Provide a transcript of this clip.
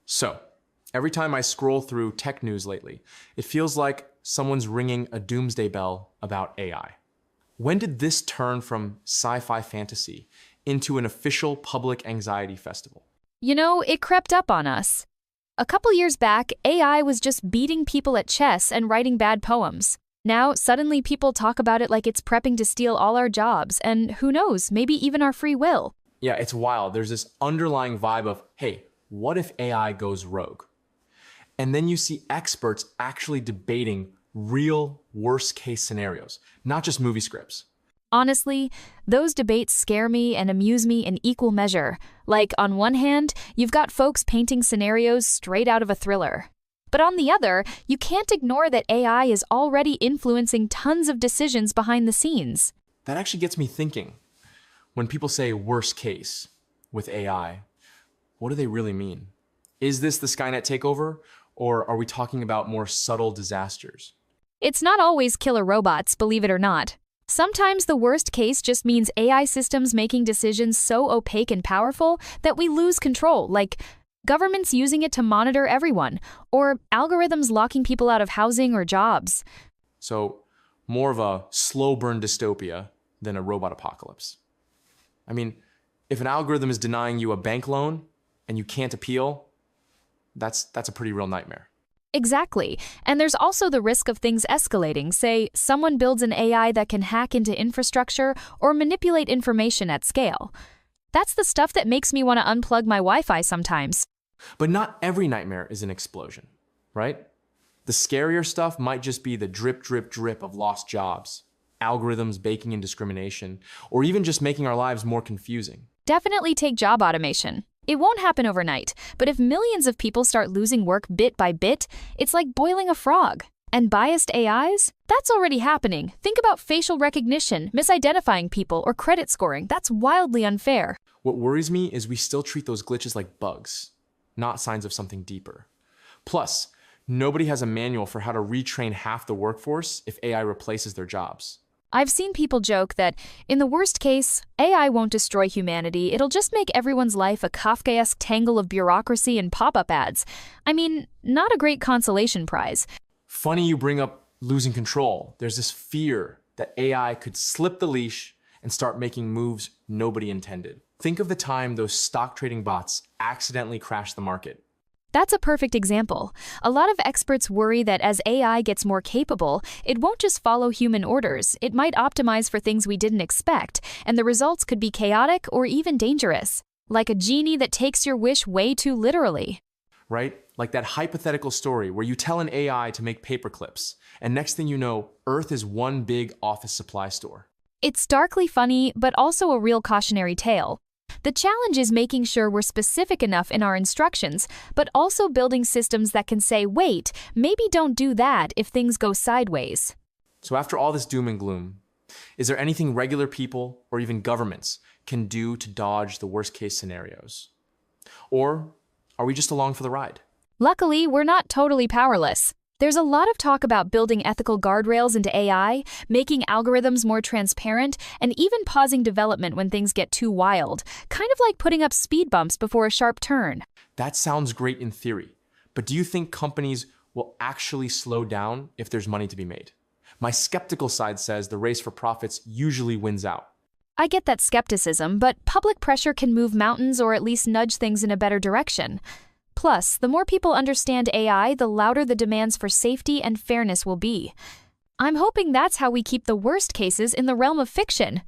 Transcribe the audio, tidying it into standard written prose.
So, every time I scroll through tech news lately, it feels like someone's ringing a doomsday bell about AI. When did this turn from sci-fi fantasy into an official public anxiety festival? You know, it crept up on us. A couple years back, AI was just beating people at chess and writing bad poems. Now, suddenly people talk about it like it's prepping to steal all our jobs, and who knows, maybe even our free will. Yeah, it's wild. There's this underlying vibe of, hey, what if AI goes rogue? And then you see experts actually debating real worst-case scenarios, not just movie scripts. Honestly, those debates scare me and amuse me in equal measure. Like, on one hand, you've got folks painting scenarios straight out of a thriller. But on the other, you can't ignore that AI is already influencing tons of decisions behind the scenes. That actually gets me thinking. When people say worst case with AI, what do they really mean? Is this the Skynet takeover, or are we talking about more subtle disasters? It's not always killer robots, believe it or not. Sometimes the worst case just means AI systems making decisions so opaque and powerful that we lose control, like governments using it to monitor everyone, or algorithms locking people out of housing or jobs. So, more of a slow burn dystopia than a robot apocalypse. I mean, if an algorithm is denying you a bank loan and you can't appeal, that's a pretty real nightmare. Exactly. And there's also the risk of things escalating. Say, someone builds an AI that can hack into infrastructure or manipulate information at scale. That's the stuff that makes me want to unplug my Wi-Fi sometimes. But not every nightmare is an explosion, right? The scarier stuff might just be the drip, drip, drip of lost jobs, algorithms baking in discrimination, or even just making our lives more confusing. Definitely take job automation. It won't happen overnight, but if millions of people start losing work bit by bit, it's like boiling a frog. And biased AIs? That's already happening. Think about facial recognition, misidentifying people, or credit scoring. That's wildly unfair. What worries me is we still treat those glitches like bugs, not signs of something deeper. Plus, nobody has a manual for how to retrain half the workforce if AI replaces their jobs. I've seen people joke that, in the worst case, AI won't destroy humanity, it'll just make everyone's life a Kafkaesque tangle of bureaucracy and pop-up ads. I mean, not a great consolation prize. Funny you bring up losing control. There's this fear that AI could slip the leash and start making moves nobody intended. Think of the time those stock trading bots accidentally crashed the market. That's a perfect example. A lot of experts worry that as AI gets more capable, it won't just follow human orders, it might optimize for things we didn't expect, and the results could be chaotic or even dangerous. Like a genie that takes your wish way too literally. Right? Like that hypothetical story where you tell an AI to make paper clips, and next thing you know, Earth is one big office supply store. It's starkly funny, but also a real cautionary tale. The challenge is making sure we're specific enough in our instructions, but also building systems that can say, wait, maybe don't do that if things go sideways. So after all this doom and gloom, is there anything regular people or even governments can do to dodge the worst case scenarios? Or are we just along for the ride? Luckily, we're not totally powerless. There's a lot of talk about building ethical guardrails into AI, making algorithms more transparent, and even pausing development when things get too wild, kind of like putting up speed bumps before a sharp turn. That sounds great in theory, but do you think companies will actually slow down if there's money to be made? My skeptical side says the race for profits usually wins out. I get that skepticism, but public pressure can move mountains or at least nudge things in a better direction. Plus, the more people understand AI, the louder the demands for safety and fairness will be. I'm hoping that's how we keep the worst cases in the realm of fiction.